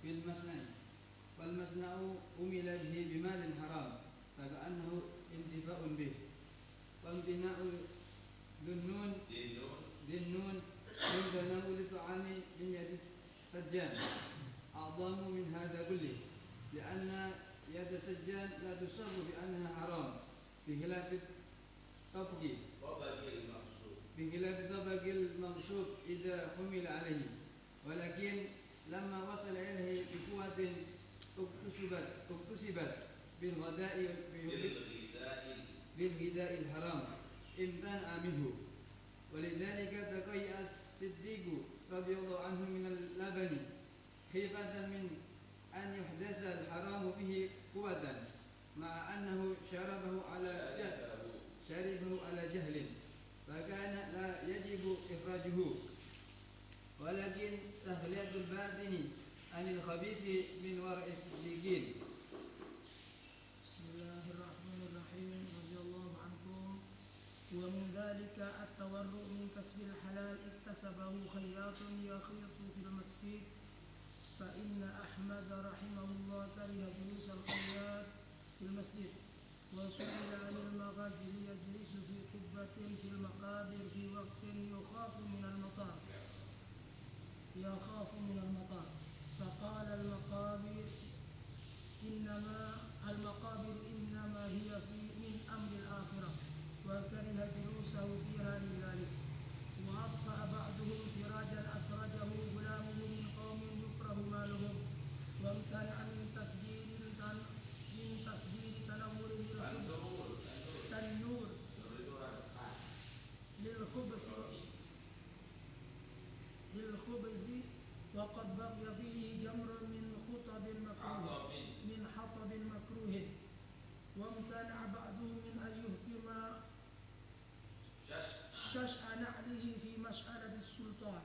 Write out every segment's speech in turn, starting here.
في المصنع والمصنع عمل به بمال حرام فكأنه انتفاع به وامتناع ذي النون من تناول الطعام من يد السجان أعظم من هذا كله لأن يد السجان لا تصاب بأنها حرام بخلاف الطبق المغصوب إذا حمل عليه ولكن لما وصل إليه بقوة اكتسبت بالغذاء الحرام امتنع منه ولذلك تقيأ الصديق رضي الله عنه من اللبن خيفة من أن يحدث الحرام به قوة مع أنه شربه على جهل فكان لا يجب إخراجه ولكن تخلية الباطن عن الخبيث من ورع الصديقين. بسم الله الرحمن الرحيم رضي الله عنكم. ومن ذلك التورع من كسب الحلال اكتسبه خياط يخيط في المسجد فإن أحمد رحمه الله كره جلوس الخياط في المسجد وسئل عن المغازي يجلس في قبة في المقابر في وقت يخاف من المطار فقال المقابر إنما هي من أمر الآخرة وكره جلوسه فيها لذلك. وأطفأ بعضهم سراجا أسرجه غلامه من قوم يكره مالهم وامتنع من تسجيل تنور للخبز وقد بقي فيه جمر من حطب مكروه وامتنع بعضهم من أن يهتم ششع نعله في مشعلة السلطان.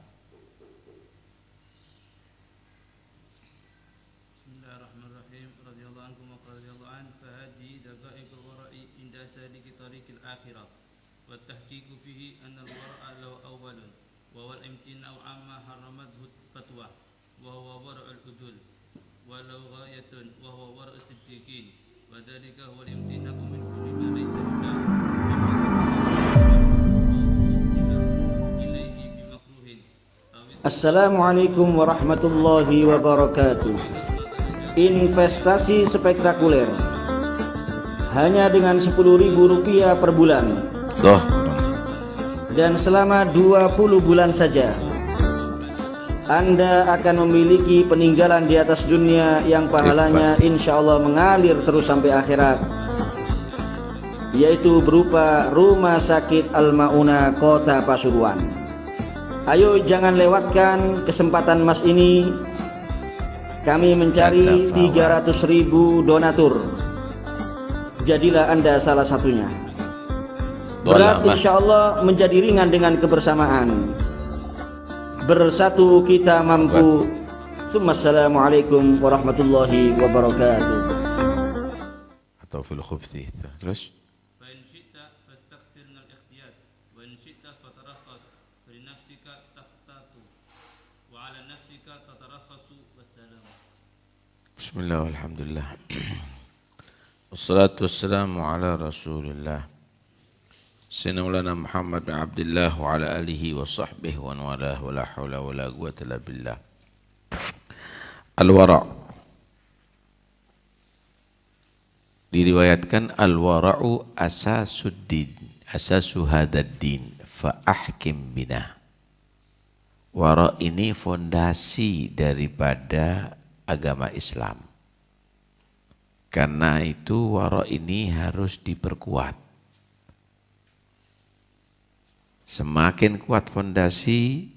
بسم الله الرحمن الرحيم رضي الله عنكم وقال رضي الله عنه فهذه دقائق الورع عند سالك طريق الآخرة والتحقيق فيه أن الورع له أول وهو الامتناع عما حرمته الفتوى وهو ورع العدول ولو غاية وهو ورع الصديقين وذلك هو الامتناع من كل ما ليس لله Assalamualaikum warahmatullahi wabarakatuh. Investasi spektakuler hanya dengan Rp10.000 per bulan dan selama 20 bulan saja Anda akan memiliki peninggalan di atas dunia yang pahalanya insya Allah mengalir terus sampai akhirat, yaitu berupa Rumah Sakit Al-Mauna Kota Pasuruan. Ayo jangan lewatkan kesempatan emas ini. Kami mencari 300.000 donatur. Jadilah Anda salah satunya. Berat insya Allah menjadi ringan dengan kebersamaan. Bersatu kita mampu. Assalamualaikum warahmatullahi wabarakatuh. Atau fil khubthi. Terus Bismillah walhamdulillah wassalatu wassalamu ala rasulillah Sayyidina Maulana Muhammad bin Abdullah wa ala alihi wa sahbihi wa walah wa la hawla wa la quwwata illa billah. Al-wara' diriwayatkan al-wara'u asasuddin asasu hadaddin fa ahkim bina. Wara' ini fondasi daripada agama Islam. Karena itu wara' ini harus diperkuat. Semakin kuat fondasi,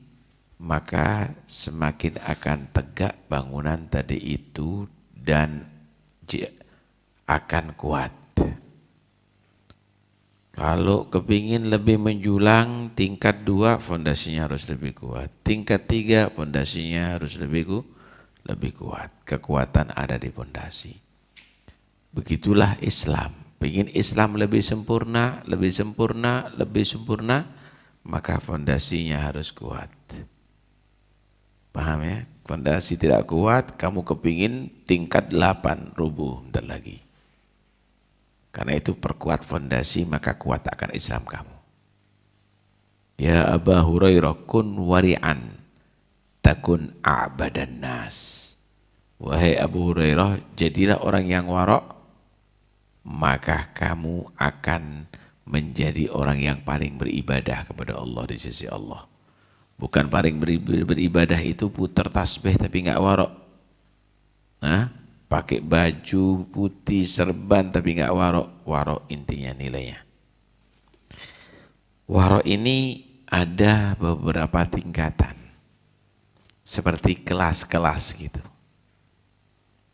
maka semakin akan tegak bangunan tadi itu dan akan kuat. Kalau kepingin lebih menjulang, tingkat 2 fondasinya harus lebih kuat. Tingkat 3 fondasinya harus lebih kuat. Kekuatan ada di fondasi. Begitulah Islam. Pengen Islam lebih sempurna, maka fondasinya harus kuat. Paham ya? Fondasi tidak kuat, kamu kepingin tingkat 8 rubuh bentar lagi. Karena itu perkuat fondasi, maka kuat akan Islam kamu. Ya Aba Hurairah, kun wari'an takun a'badan nas. Wahai Abu Hurairah, jadilah orang yang warok, maka kamu akan menjadi orang yang paling beribadah kepada Allah di sisi Allah. Bukan paling beribadah itu putar tasbih tapi nggak warok. Pakai baju putih serban tapi nggak warok. Warok intinya nilainya. Warok ini ada beberapa tingkatan. Seperti kelas-kelas gitu.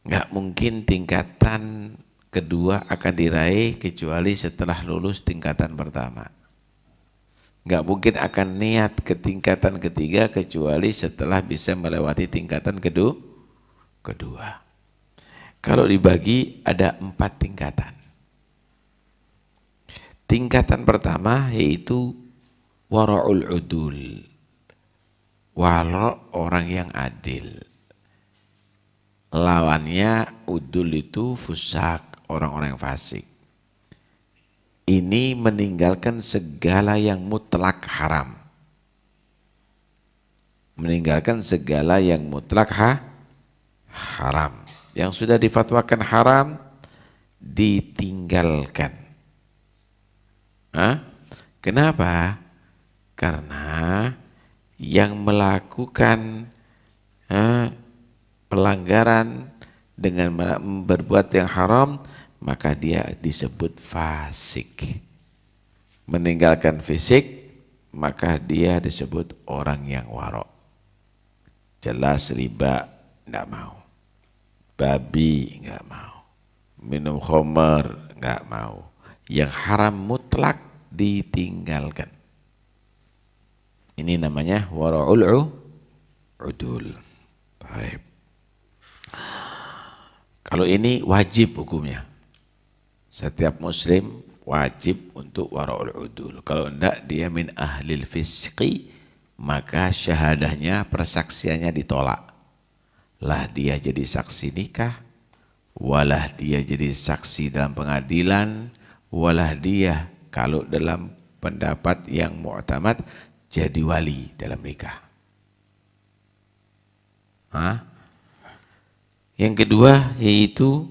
Nggak mungkin tingkatan kedua akan diraih kecuali setelah lulus tingkatan pertama. Nggak mungkin akan niat ke tingkatan ketiga kecuali setelah bisa melewati tingkatan kedua. Kalau dibagi ada 4 tingkatan. Tingkatan pertama yaitu wara'ul udul. Wara' orang yang adil. Lawannya udul itu fusak, orang-orang yang fasik. Ini meninggalkan segala yang mutlak haram. Meninggalkan segala yang mutlak haram. Yang sudah difatwakan haram, ditinggalkan. Kenapa? Karena yang melakukan pelanggaran dengan berbuat yang haram, maka dia disebut fasik. Meninggalkan fisik, maka dia disebut orang yang warok. Jelas riba, enggak mau. Babi, enggak mau. Minum khamar, enggak mau. Yang haram mutlak ditinggalkan. Ini namanya wara'ul udul. Baik. Kalau ini wajib hukumnya. Setiap muslim wajib untuk wara'ul udul. Kalau enggak dia min ahlil fisqi, maka syahadahnya, persaksiannya ditolak. Lah dia jadi saksi nikah, walah dia jadi saksi dalam pengadilan, walah dia kalau dalam pendapat yang mu'tamad jadi wali dalam nikah. Yang kedua yaitu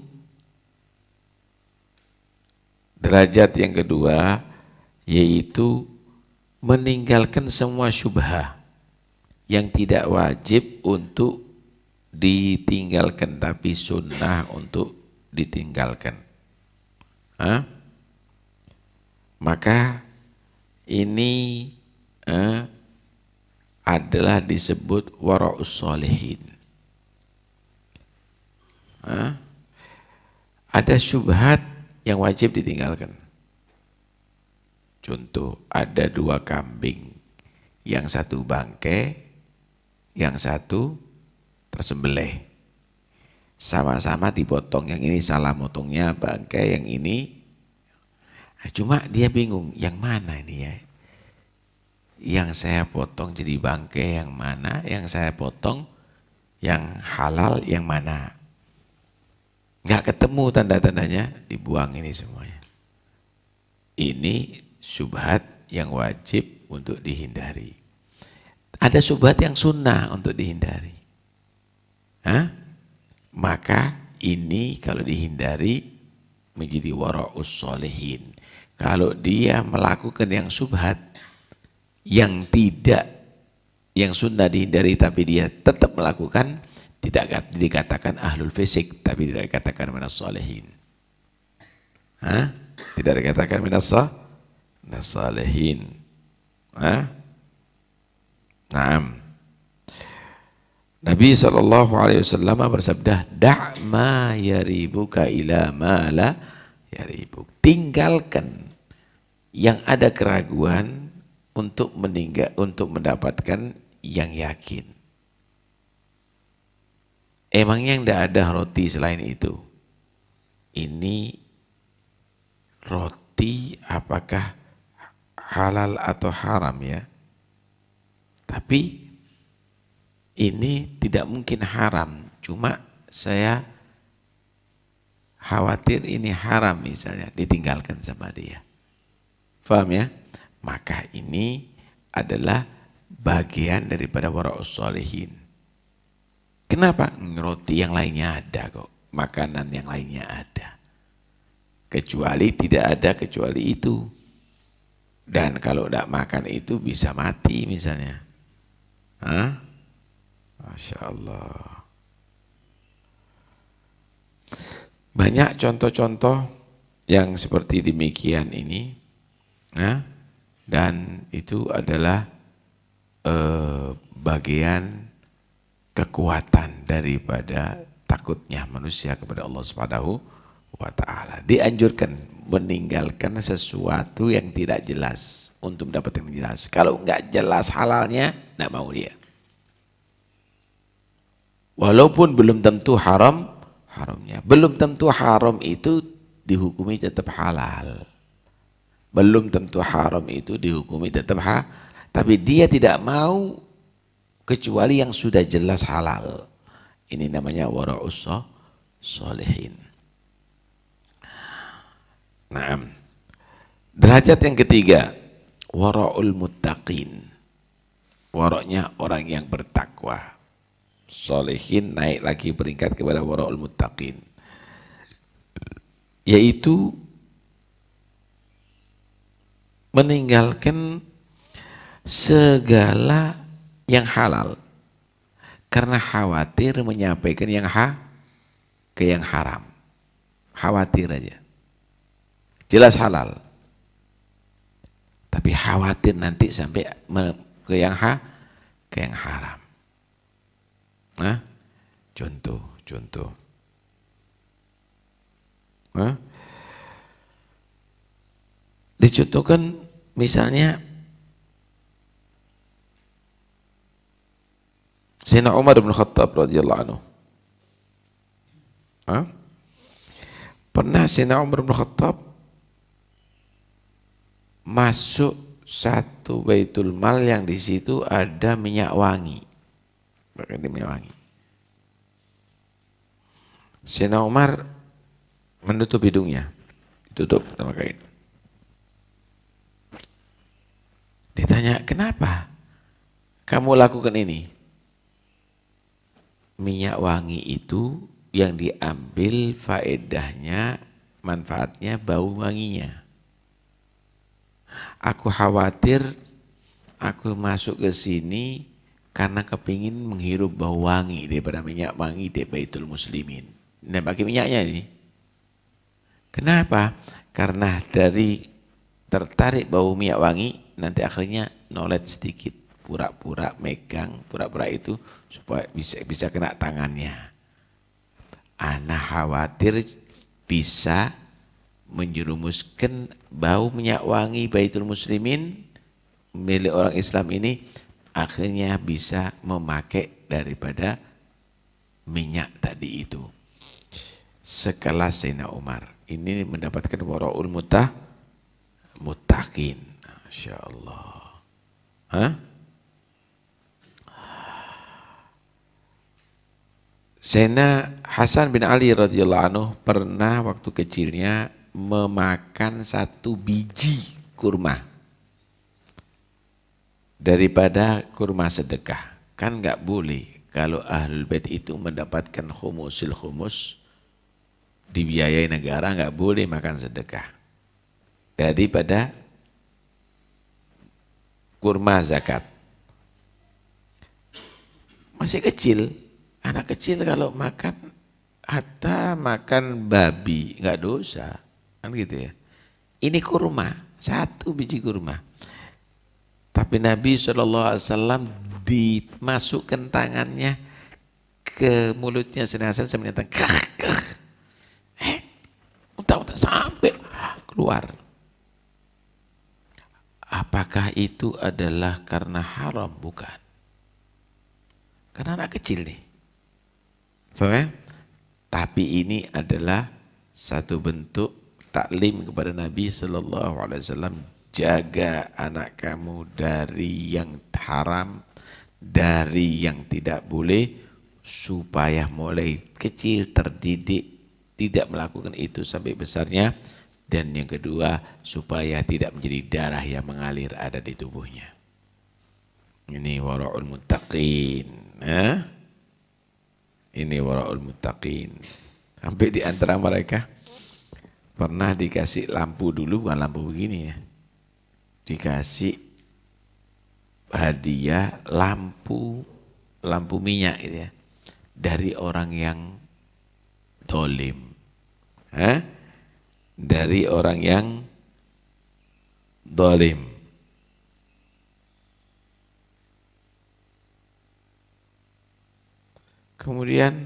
derajat yang kedua yaitu meninggalkan semua syubhah yang tidak wajib untuk ditinggalkan tapi sunnah untuk ditinggalkan. Maka ini adalah disebut wara'us sholihin. Ada syubhat yang wajib ditinggalkan. Contoh, ada 2 kambing, yang satu bangkai, yang satu tersembelih. Sama-sama dipotong, yang ini salah motongnya bangkai, yang ini cuma dia bingung, yang mana ini ya? Yang saya potong jadi bangkai yang mana, yang saya potong yang halal yang mana? Nggak ketemu tanda-tandanya, dibuang ini semuanya. Ini syubhat yang wajib untuk dihindari. Ada syubhat yang sunnah untuk dihindari. Maka ini kalau dihindari menjadi wara'us sholihin. Kalau dia melakukan yang syubhat, yang tidak, yang sunnah dihindari tapi dia tetap melakukan, tidak dikatakan ahlul fisik, tapi tidak dikatakan minas sholihin. Tidak dikatakan minas sholihin. Naam. Nabi SAW bersabda, da' ma yaribuka ila ma la yaribuk. Tinggalkan yang ada keraguan untuk mendapatkan yang yakin. Emangnya tidak ada roti selain itu? Ini roti apakah halal atau haram ya? Tapi ini tidak mungkin haram, cuma saya khawatir ini haram misalnya, ditinggalkan sama dia. Paham ya? Maka ini adalah bagian daripada wara'us sholihin. Kenapa? Roti yang lainnya ada kok, makanan yang lainnya ada. Kecuali tidak ada kecuali itu. Dan kalau tidak makan itu bisa mati misalnya. Hah? Masya Allah. Banyak contoh-contoh yang seperti demikian ini. Nah, dan itu adalah bagian kekuatan daripada takutnya manusia kepada Allah Subhanahu wa ta'ala. Dianjurkan meninggalkan sesuatu yang tidak jelas untuk mendapatkan yang jelas. Kalau enggak jelas halalnya, enggak mau dia. Walaupun belum tentu haramnya. Belum tentu haram itu dihukumi tetap halal. Belum tentu haram itu dihukumi tetap tapi dia tidak mau kecuali yang sudah jelas halal. Ini namanya wara'us sholihin. Nah, derajat yang ketiga, wara'ul muttaqin. Wara'nya orang yang bertakwa. Sholihin naik lagi peringkat kepada wara'ul muttaqin. Yaitu meninggalkan segala yang halal karena khawatir menyampaikan yang ke yang haram. Khawatir aja. Jelas halal. Tapi khawatir nanti sampai ke yang haram. Nah, contoh. Nah, dicontohkan misalnya Sayyidina Umar bin Khattab radhiyallahu anhu. Pernah Sayyidina Umar bin Khattab masuk satu baitul mal yang di situ ada minyak wangi. Pakai minyak wangi. Sayyidina Umar menutup hidungnya, ditutup sama kain. Ditanya, kenapa kamu lakukan ini? Minyak wangi itu yang diambil faedahnya, manfaatnya bau wanginya. Aku khawatir aku masuk ke sini karena kepingin menghirup bau wangi daripada minyak wangi di Baitul Muslimin. Nah, pakai minyaknya ini. Kenapa? Karena dari tertarik bau minyak wangi, nanti akhirnya nolet sedikit, pura-pura megang, pura-pura itu supaya bisa kena tangannya. Ana khawatir bisa menjerumuskan bau minyak wangi Baitul Muslimin milik orang Islam ini, akhirnya bisa memakai daripada minyak tadi itu. Sekelas Sayyidina Umar ini mendapatkan wara'ul muttaqin. Masya Allah. Sayyidina Hasan bin Ali radhiyallahu anhu pernah waktu kecilnya memakan satu biji kurma daripada kurma sedekah. Kan nggak boleh kalau Ahlul Bait itu mendapatkan khumusil khumus dibiayai negara, nggak boleh makan sedekah daripada kurma zakat. Masih kecil, anak kecil kalau makan hatta makan babi nggak dosa, kan gitu ya. Ini kurma, satu biji kurma. Tapi Nabi SAW dimasukkan tangannya ke mulutnya Sayyidina Hasan sampai muntah sampai keluar. Apakah itu adalah karena haram? Bukan. Karena anak kecil nih. Tapi ini adalah satu bentuk taklim kepada Nabi SAW. Jaga anak kamu dari yang haram, dari yang tidak boleh supaya mulai kecil terdidik tidak melakukan itu sampai besarnya, dan yang kedua supaya tidak menjadi darah yang mengalir ada di tubuhnya. Ini wara'ul muttaqin. Ini wara'ul muttaqin. Sampai di antara mereka pernah dikasih lampu dulu, bukan lampu begini ya, dikasih hadiah lampu minyak gitu ya, dari orang yang dolim, dari orang yang dolim. Kemudian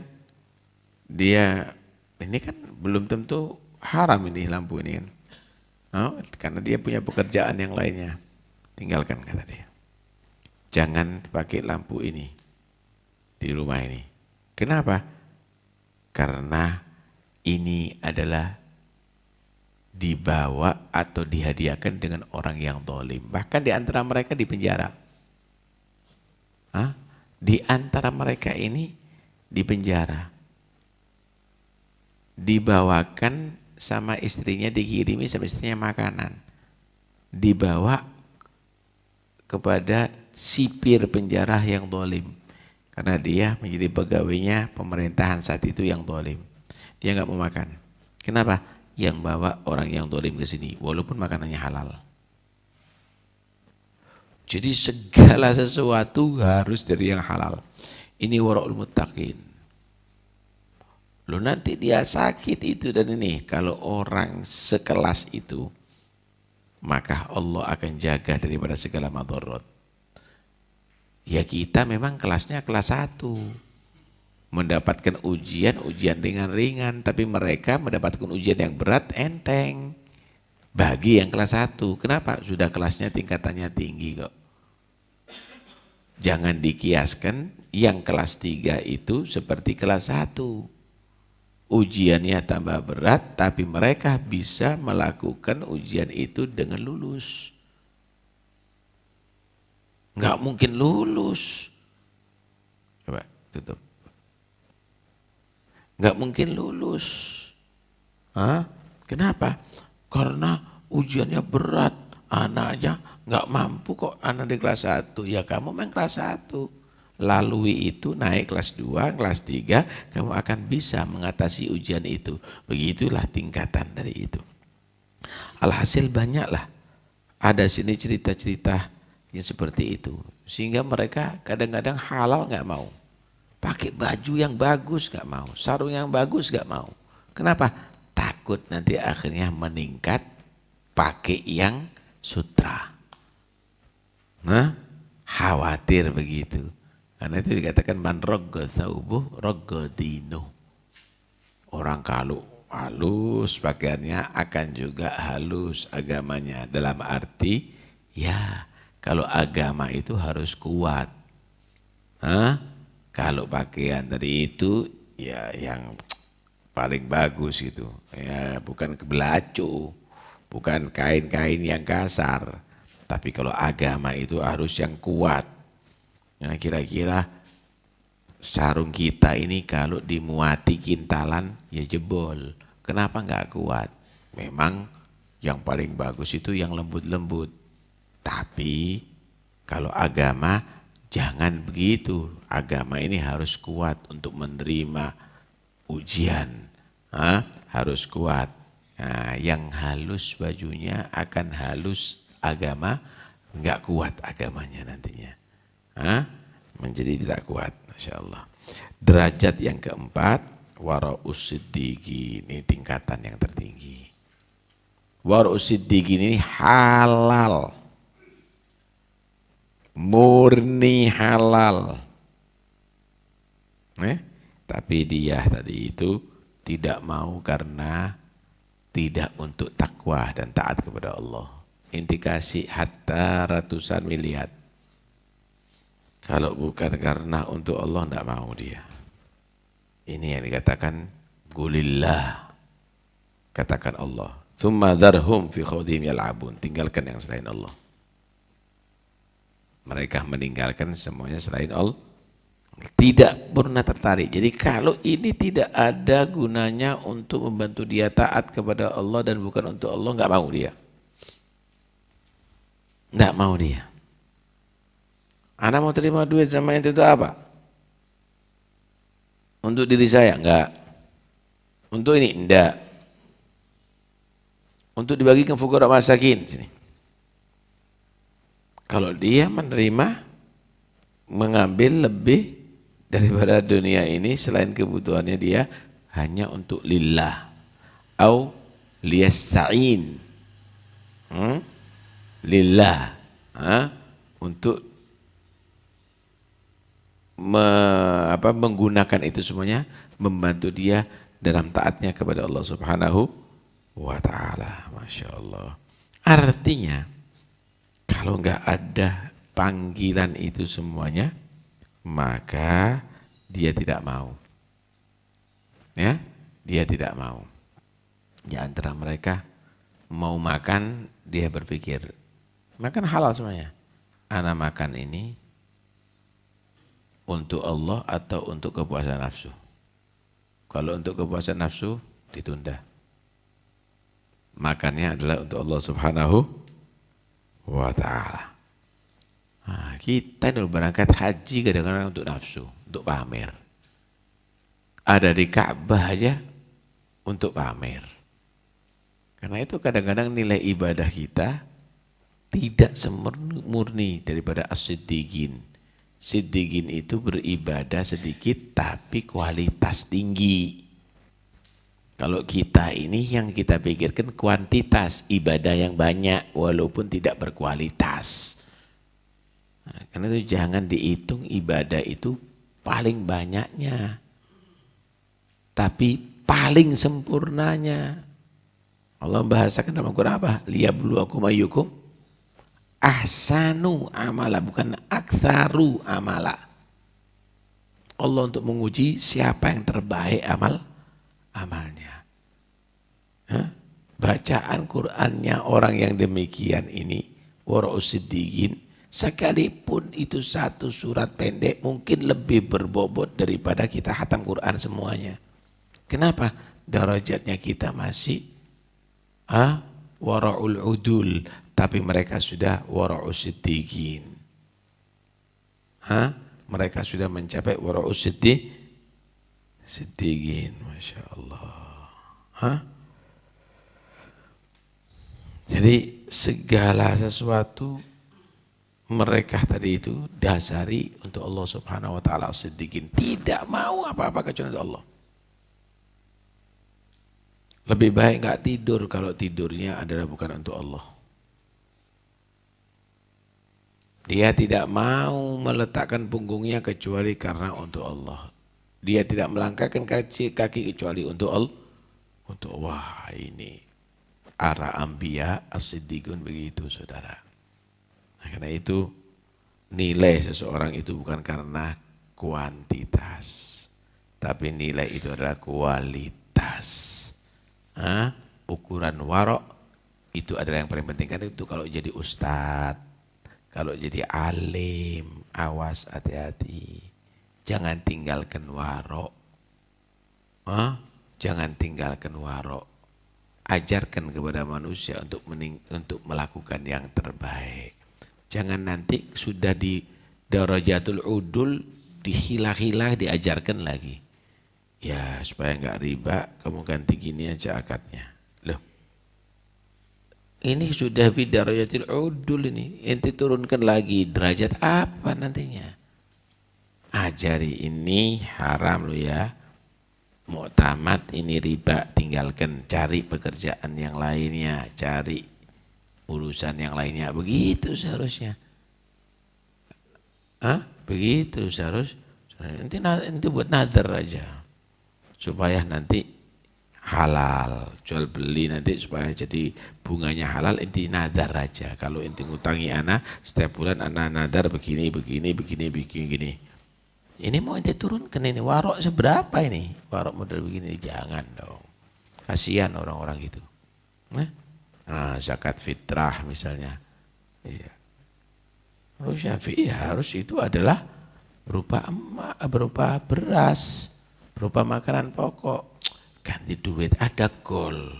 dia, ini kan belum tentu haram ini lampu ini kan, karena dia punya pekerjaan yang lainnya. Tinggalkan, kata dia, jangan pakai lampu ini di rumah ini. Kenapa? Karena ini adalah dibawa atau dihadiahkan dengan orang yang zalim. Bahkan di antara mereka di penjara. Di antara mereka ini di penjara. Dibawakan sama istrinya, dikirimi sama istrinya makanan. Dibawa kepada sipir penjara yang zalim. Karena dia menjadi pegawainya pemerintahan saat itu yang zalim. Dia nggak mau makan. Kenapa? Yang bawa orang yang zalim ke sini, walaupun makanannya halal. Jadi segala sesuatu harus dari yang halal. Ini wara'ul muttaqin. Loh, nanti dia sakit itu dan ini. Kalau orang sekelas itu, maka Allah akan jaga daripada segala madarat. Ya kita memang kelasnya kelas 1. Mendapatkan ujian ringan-ringan, tapi mereka mendapatkan ujian yang berat, enteng. Bagi yang kelas 1. Kenapa? Sudah kelasnya tingkatannya tinggi kok. Jangan dikiaskan yang kelas 3 itu seperti kelas 1. Ujiannya tambah berat, tapi mereka bisa melakukan ujian itu dengan lulus. Nggak mungkin lulus. Coba tutup. Nggak mungkin lulus. Kenapa? Karena ujiannya berat. Anak aja nggak mampu kok, anak di kelas 1. Ya kamu main kelas 1. Lalui itu, naik kelas 2, kelas 3, kamu akan bisa mengatasi ujian itu. Begitulah tingkatan dari itu. Alhasil banyaklah. Ada sini cerita-cerita yang seperti itu. Sehingga mereka kadang-kadang halal nggak mau. Pakai baju yang bagus nggak mau. Sarung yang bagus nggak mau. Kenapa? Takut nanti akhirnya meningkat pakai yang sutra. Khawatir begitu. Karena itu dikatakan man roggo thawbuh roggo dino. Orang kalau halus pakaiannya akan juga halus agamanya. Dalam arti ya kalau agama itu harus kuat. Kalau pakaian tadi itu ya yang paling bagus itu. Ya bukan kebelacu, bukan kain-kain yang kasar. Tapi kalau agama itu harus yang kuat. Nah kira-kira sarung kita ini kalau dimuati kintalan ya jebol. Kenapa nggak kuat? Memang yang paling bagus itu yang lembut-lembut. Tapi kalau agama jangan begitu. Agama ini harus kuat untuk menerima ujian. Harus kuat. Nah, yang halus bajunya akan halus agama, nggak kuat agamanya nantinya. Menjadi tidak kuat, Masya Allah. Derajat yang keempat, wara'us siddiqin, ini tingkatan yang tertinggi. Wara'us siddiqin ini halal, murni halal. Tapi dia tadi itu tidak mau karena tidak untuk takwa dan taat kepada Allah. Indikasi hatta ratusan miliar. Kalau bukan karena untuk Allah tidak mau dia. Ini yang dikatakan Qulillah. Katakan Allah. Tsumma dzarhum fi khawdihim yal'abun. Tinggalkan yang selain Allah. Mereka meninggalkan semuanya selain Allah. Tidak pernah tertarik. Jadi kalau ini tidak ada gunanya untuk membantu dia taat kepada Allah dan bukan untuk Allah, nggak mau dia. Nggak mau dia. Anak mau terima duit sama itu apa? Untuk diri saya? Enggak. Untuk ini? Enggak. Untuk dibagikan fuqara masakin. Sini. Kalau dia menerima, mengambil lebih daripada dunia ini selain kebutuhannya dia hanya untuk lillah au liyasta'in lillah untuk menggunakan itu semuanya membantu dia dalam taatnya kepada Allah Subhanahu wa ta'ala. Masya Allah. Artinya kalau nggak ada panggilan itu semuanya, maka dia tidak mau. Ya, dia tidak mau. Di antara mereka mau makan, dia berpikir, makan halal semuanya. Ana makan ini untuk Allah atau untuk kepuasan nafsu. Kalau untuk kepuasan nafsu, ditunda. Makannya adalah untuk Allah Subhanahu wa ta'ala. Nah, kita ini berangkat haji kadang-kadang untuk nafsu, untuk pamer. Ada di Ka'bah aja untuk pamer. Karena itu kadang-kadang nilai ibadah kita tidak semurni daripada as-siddiqin. Siddiqin itu beribadah sedikit tapi kualitas tinggi. Kalau kita ini yang kita pikirkan kuantitas ibadah yang banyak walaupun tidak berkualitas. Nah, karena itu jangan dihitung ibadah itu paling banyaknya, tapi paling sempurnanya. Allah bahasakan dalam Al-Quran apa? Liyabluwakum ayyukum ahsanu amala, bukan aktsaru amala. Allah untuk menguji siapa yang terbaik amalnya. Bacaan Qur'annya orang yang demikian ini, wara'us siddiqin, sekalipun itu satu surat pendek mungkin lebih berbobot daripada kita khatam Quran semuanya. Kenapa? Derajatnya kita masih wara'ul udul, tapi mereka sudah wara'us siddiqin. Mereka sudah mencapai wara'us siddiqin. Masya Allah. Jadi segala sesuatu mereka tadi itu dasari untuk Allah Subhanahu wa ta'ala siddiqin. Tidak mau apa-apa kecuali untuk Allah. Lebih baik nggak tidur kalau tidurnya adalah bukan untuk Allah. Dia tidak mau meletakkan punggungnya kecuali karena untuk Allah. Dia tidak melangkahkan kaki kecuali untuk Allah. Untuk wah ini ara anbiya as-siddiqun begitu saudara. Nah, karena itu nilai seseorang itu bukan karena kuantitas, tapi nilai itu adalah kualitas. Ukuran warok itu adalah yang paling penting. Kan itu kalau jadi ustadz, kalau jadi alim, awas hati-hati. Jangan tinggalkan warok. Jangan tinggalkan warok. Ajarkan kepada manusia untuk melakukan yang terbaik. Jangan nanti sudah di darajatul udul dihilah-hilah diajarkan lagi. Ya supaya nggak riba, kamu ganti gini aja akadnya. Loh, ini sudah di darajatul udul ini, ente turunkan lagi derajat apa nantinya? Ajari ini haram lo ya. Mu'tamad ini riba, tinggalkan, cari pekerjaan yang lainnya, cari urusan yang lainnya. Begitu seharusnya. Begitu seharusnya. Nanti buat nadar aja supaya nanti halal, jual beli nanti supaya jadi bunganya halal. Inti nadar aja. Kalau inti ngutangi anak setiap bulan anak nadar begini. Ini mau ente turunkan ini warok seberapa ini? Warok model begini jangan dong. Kasihan orang-orang itu. Zakat fitrah misalnya. Iya. Menurut Syafi'i harus itu adalah berupa emak, berupa beras, berupa makanan pokok. Ganti duit, ada gol.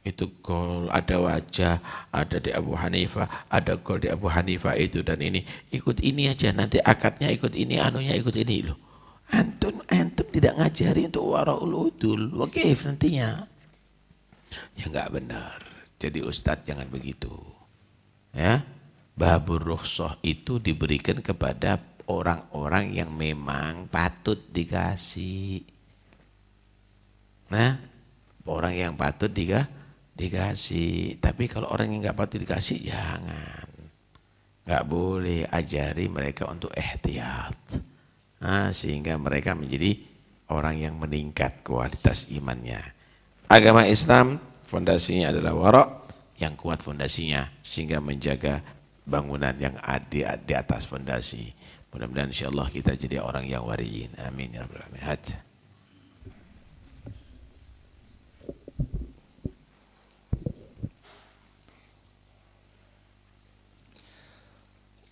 Itu gol, ada wajah, ada di Abu Hanifah, ada gol di Abu Hanifah itu dan ini. Ikut ini aja, nanti akadnya ikut ini, anunya ikut ini loh. Antum tidak ngajari untuk waraul udul, oke nantinya. Ya enggak benar. Jadi Ustadz jangan begitu. Ya, babur rukhsah itu diberikan kepada orang-orang yang memang patut dikasih. Nah, orang yang patut dikasih. Tapi kalau orang yang nggak patut dikasih, jangan. Nggak boleh, ajari mereka untuk ihtiyat. Nah, sehingga mereka menjadi orang yang meningkat kualitas imannya. Agama Islam fondasinya adalah wara', yang kuat fondasinya sehingga menjaga bangunan yang ada di atas fondasi. Mudah-mudahan insyaallah kita jadi orang yang wariyin. Amin ya rabbal alamin.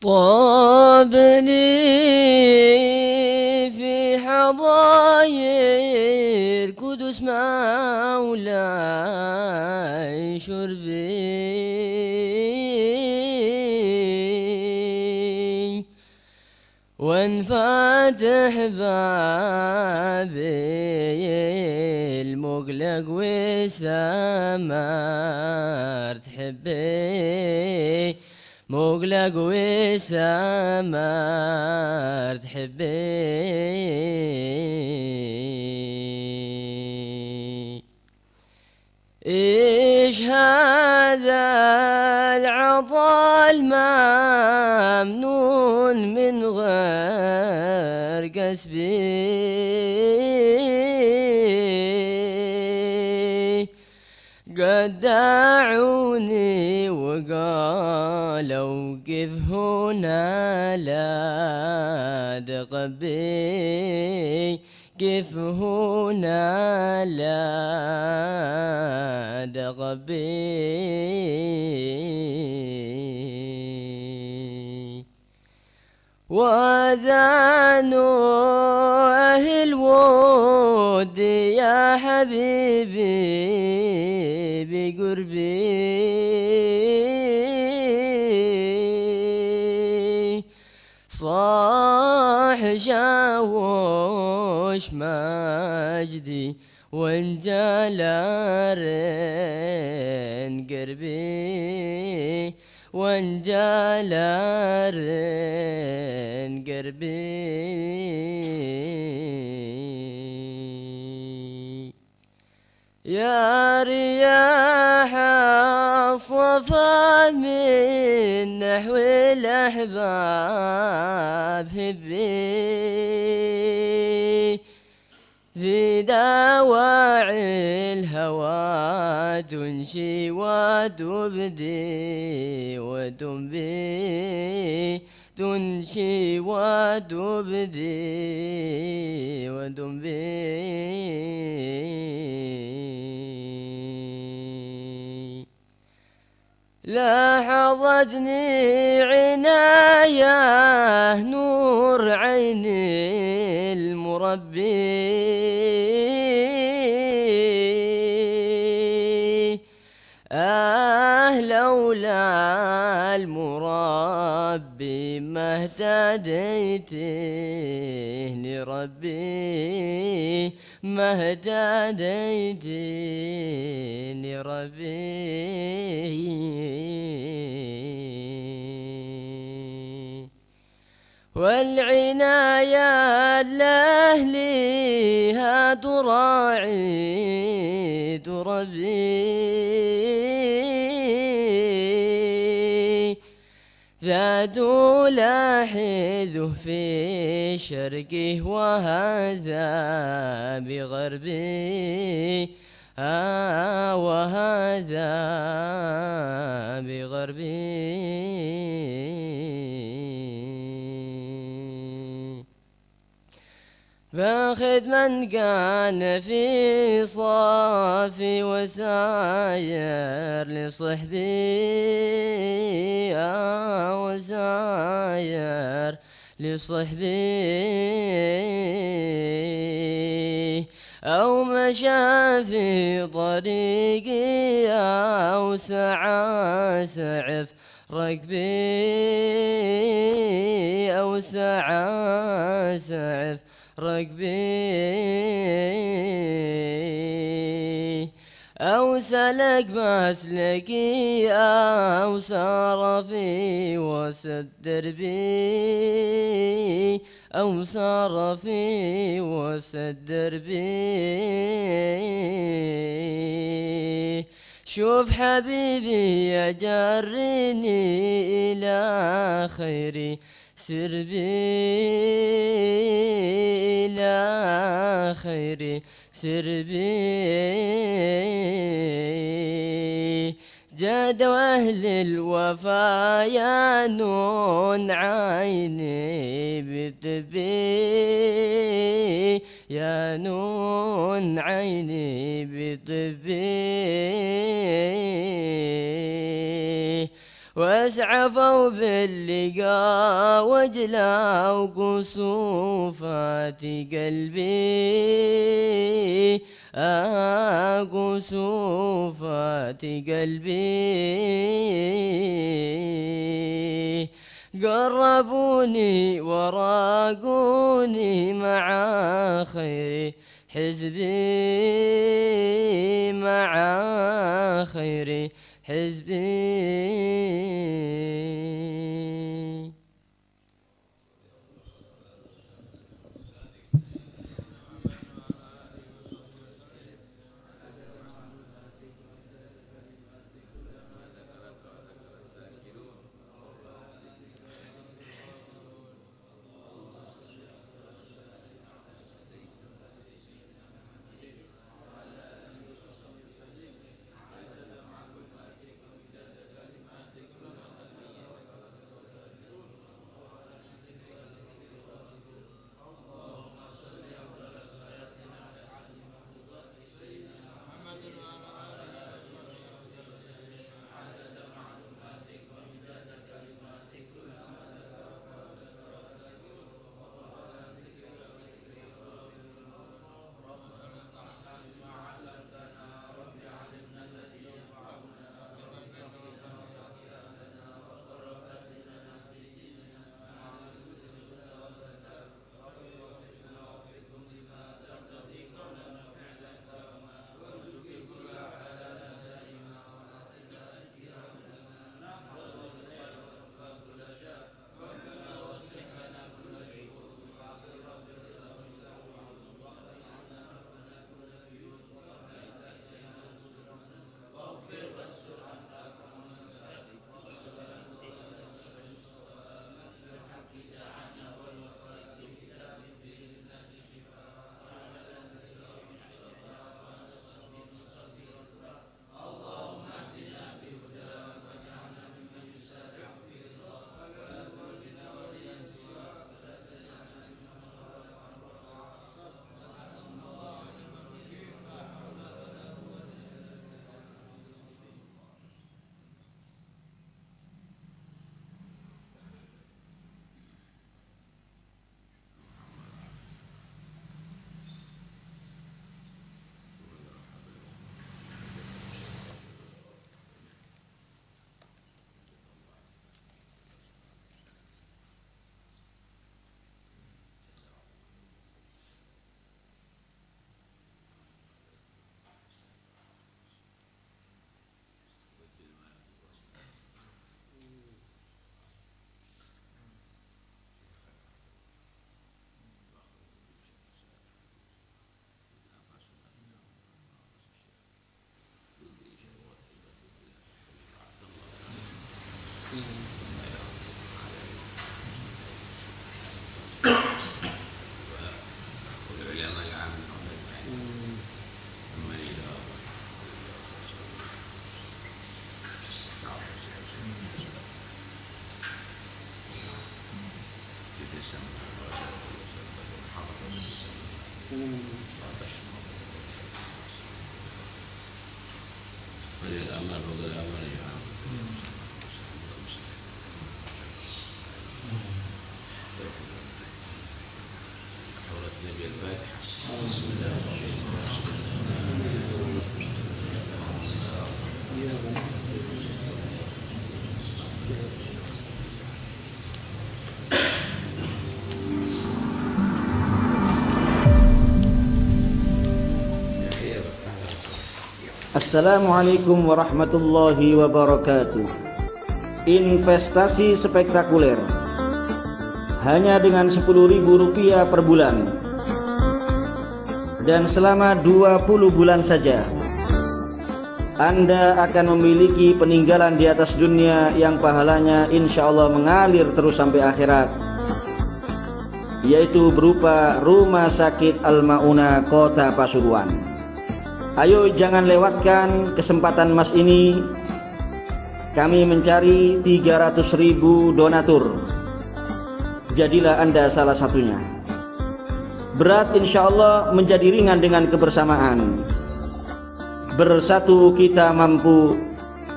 طاب لي في حضاير قدس مولاي شربي وانفتح بابي المغلق وسمر تحبي مغلق وسمر تحبي إيش هذا العطاء الممنون من غير كسبي قد دعوني وقالوا قف هنا لا تقبي قف هنا لا تقبي وأذان أهل ود يا حبيبي بقربي صاح شاوش مجدي وانجلارن قربي وانجلارن قربي يا رياح الصفا من نحو الأحباب هبي ذي دواعي الهوى تنشي وتبدي وتنبي تنشي وتبدي وتنبي لاحظتني عناية نور عيني المربي لولا المربي ما اهتديت لربي ما اهتديت لربي والعناية لأهلها تراعي تربي ذات لاحظه في شرقه وهذا بغربه وهذا بغربه فاخذ من كان في صافي وساير لصحبي وساير لصحبي أو مشى في طريقي أو سعى سعف ركبي أو سعى سعف ركبي أو سلك مسلكي أو سار في وسط دربي أو سار في وسط دربي شوف حبيبي يجرني إلى خير سربي إلى خير سربي جاد أهل الوفا يانون عيني بطبي يانون عيني بطبي واسعفوا باللقاء وجلوا كسوفات قلبي كسوفات قلبي قربوني وراقوني مع خير حزبي مع خير حزبي Assalamualaikum warahmatullahi wabarakatuh. Investasi spektakuler hanya dengan Rp10.000 per bulan dan selama 20 bulan saja Anda akan memiliki peninggalan di atas dunia yang pahalanya insya Allah mengalir terus sampai akhirat, yaitu berupa Rumah Sakit Al-Maunah Kota Pasuruan. Ayo jangan lewatkan kesempatan emas ini. Kami mencari 300.000 donatur. Jadilah Anda salah satunya. Berat insya Allah menjadi ringan dengan kebersamaan. Bersatu kita mampu.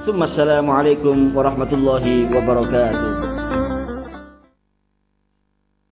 Assalamualaikum warahmatullahi wabarakatuh.